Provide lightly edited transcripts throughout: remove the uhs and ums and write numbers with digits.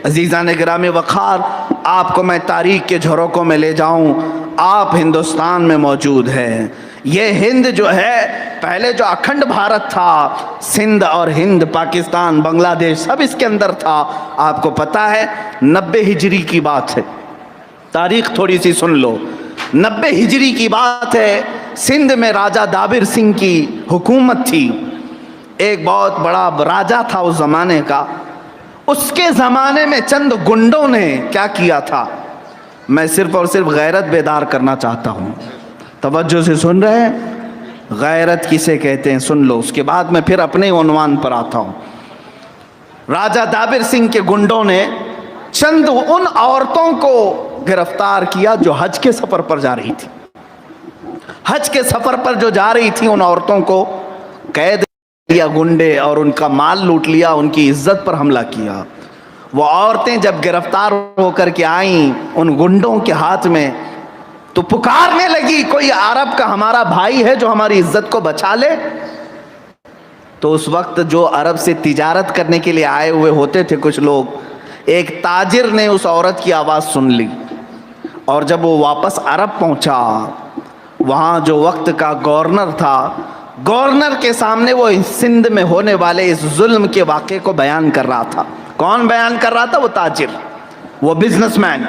عزیزان گرامی وقار، آپ کو میں تاریخ کے جھروکوں میں لے جاؤں، آپ ہندوستان میں موجود ہیں۔ یہ ہند جو ہے، پہلے جو اکھنڈ بھارت تھا، سندھ اور ہند، پاکستان، بنگلہ دیش، سب اس کے اندر تھا۔ آپ کو پتہ ہے 90 ہجری کی بات ہے، تاریخ تھوڑی سی سن لو۔ 90 ہجری کی بات ہے، سندھ میں راجہ دابر سنگھ کی حکومت تھی۔ ایک بہت بڑا راجہ تھا اس زمانے کا۔ اس کے زمانے میں چند گنڈوں نے کیا کیا تھا، میں صرف اور صرف غیرت بیدار کرنا چاہتا ہوں، توجہ سے سن رہے ہیں؟ غیرت کسے کہتے ہیں سن لو، اس کے بعد میں پھر اپنے عنوان پر آتا ہوں۔ راجہ دابر سنگھ کے گنڈوں نے چند ان عورتوں کو گرفتار کیا جو حج کے سفر پر جا رہی تھی۔ حج کے سفر پر جو جا رہی تھی، ان عورتوں کو قید کیا گنڈے، اور ان کا مال لوٹ لیا، ان کی عزت پر حملہ کیا۔ وہ عورتیں جب گرفتار ہو کر کے آئیں ان گنڈوں کے ہاتھ میں، تو پکارنے لگی کوئی عرب کا ہمارا بھائی ہے جو ہماری عزت کو بچا لے۔ تو اس وقت جو عرب سے تجارت کرنے کے لیے آئے ہوئے ہوتے تھے کچھ لوگ، ایک تاجر نے اس عورت کی آواز سن لی، اور جب وہ واپس عرب پہنچا، وہاں جو وقت کا گورنر تھا، گورنر کے سامنے وہ سندھ میں ہونے والے اس ظلم کے واقعے کو بیان کر رہا تھا۔ کون بیان کر رہا تھا؟ وہ تاجر، وہ بزنس مین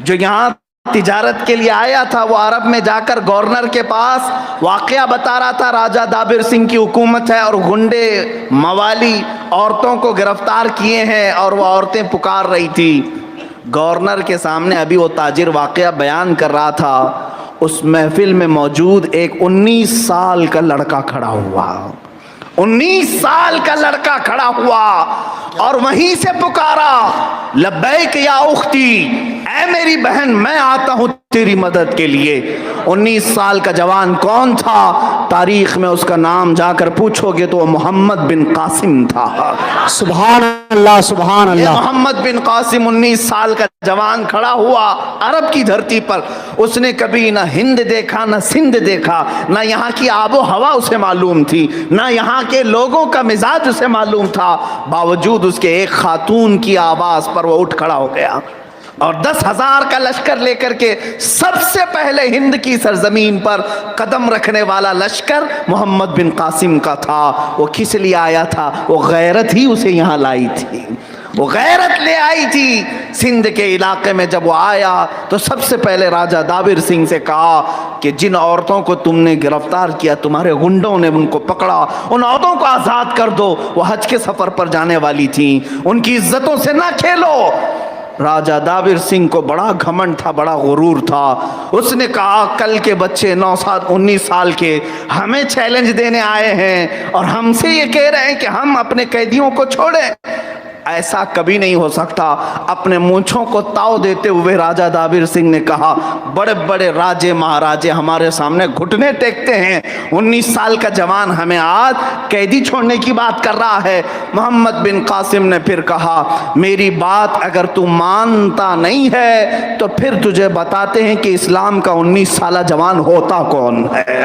جو یہاں تجارت کے لیے آیا تھا۔ وہ عرب میں جا کر گورنر کے پاس واقعہ بتا رہا تھا، راجہ دابر سنگھ کی حکومت ہے اور گنڈے موالی عورتوں کو گرفتار کیے ہیں، اور وہ عورتیں پکار رہی تھی۔ گورنر کے سامنے ابھی وہ تاجر واقعہ بیان کر رہا تھا، اس محفل میں موجود ایک 19 سال کا لڑکا کھڑا ہوا، 19 سال کا لڑکا کھڑا ہوا، اور وہیں سے پکارا، لبیک یا اختی، اے میری بہن میں آتا ہوں تیری مدد کے لیے۔ 19 سال کا جوان کون تھا؟ تاریخ میں اس کا نام جا کر پوچھو گے تو وہ محمد بن قاسم تھا۔ سبحان اللہ، سبحان یہ اللہ۔ محمد بن قاسم 19 سال کا جوان کھڑا ہوا عرب کی دھرتی پر۔ اس نے کبھی نہ ہند دیکھا، نہ سندھ دیکھا، نہ یہاں کی آب و ہوا اسے معلوم تھی، نہ یہاں کے لوگوں کا مزاج اسے معلوم تھا۔ باوجود اس کے ایک خاتون کی آواز پر وہ اٹھ کھڑا ہو گیا، اور 10,000 کا لشکر لے کر کے سب سے پہلے ہند کی سرزمین پر قدم رکھنے والا لشکر محمد بن قاسم کا تھا۔ وہ کس لیے آیا تھا؟ وہ غیرت ہی اسے یہاں لائی تھی، وہ غیرت لے آئی تھی۔ سندھ کے علاقے میں جب وہ آیا تو سب سے پہلے راجہ دابر سنگھ سے کہا کہ جن عورتوں کو تم نے گرفتار کیا، تمہارے گنڈوں نے ان کو پکڑا، ان عورتوں کو آزاد کر دو، وہ حج کے سفر پر جانے والی تھیں، ان کی عزتوں سے نہ کھیلو۔ راجہ دابر سنگھ کو بڑا گھمنڈ تھا، بڑا غرور تھا۔ اس نے کہا کل کے بچے 19 سال کے ہمیں چیلنج دینے آئے ہیں اور ہم سے یہ کہہ رہے ہیں کہ ہم اپنے قیدیوں کو چھوڑیں، ایسا کبھی نہیں ہو سکتا۔ اپنے مونچھوں کو تاؤ دیتے ہوئے راجہ دابر سنگھ نے کہا بڑے بڑے راجے مہاراجے ہمارے سامنے گھٹنے ٹیکتے ہیں، 19 سال کا جوان ہمیں آج قیدی چھوڑنے کی بات کر رہا ہے۔ محمد بن قاسم نے پھر کہا میری بات اگر تو مانتا نہیں ہے تو پھر تجھے بتاتے ہیں کہ اسلام کا 19 سالہ جوان ہوتا کون ہے،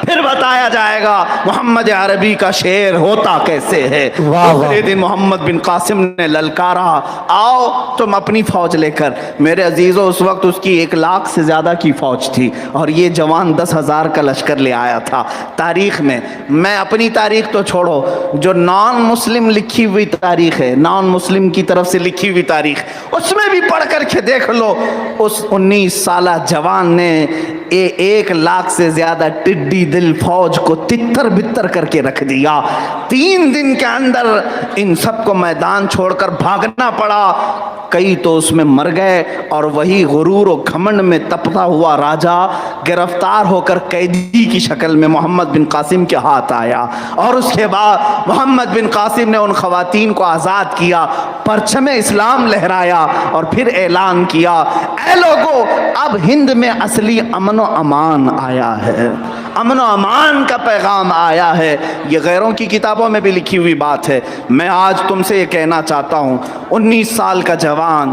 پھر بتایا جائے گا محمد عربی کا شعر ہوتا کیسے ہے۔ دوسرے دن محمد بن قاسم نے للکارا آؤ تم اپنی فوج لے کر۔ میرے عزیزو اس وقت اس کی 1 لاکھ سے زیادہ کی فوج تھی، اور یہ جوان 10,000 کا لشکر لے آیا تھا۔ تاریخ میں اپنی تاریخ تو چھوڑو، جو نان مسلم لکھی ہوئی تاریخ ہے، نان مسلم کی طرف سے لکھی ہوئی تاریخ، اس میں بھی پڑھ کر کے دیکھ لو، اس 19 سالہ جوان نے 1 لاکھ سے زیادہ ٹڈی دل فوج کو تتر بتر کر کے رکھ دیا۔ 3 دن کے اندر ان سب کو میدان چھوڑ کر بھاگنا پڑا، کئی تو اس میں مر گئے، اور وہی غرور و گھمنڈ میں تپتا ہوا راجہ گرفتار ہو کر قیدی کی شکل میں محمد بن قاسم کے ہاتھ آیا، اور اس کے بعد محمد بن قاسم نے ان خواتین کو آزاد کیا، پرچم اسلام لہرایا، اور پھر اعلان کیا اے لوگو اب ہند میں اصلی امن و امان آیا ہے، امن و امان کا پیغام آیا ہے۔ یہ غیروں کی کتابوں میں بھی لکھی ہوئی بات ہے۔ میں آج تم سے یہ کہنا چاہتا ہوں، 19 سال کا جوان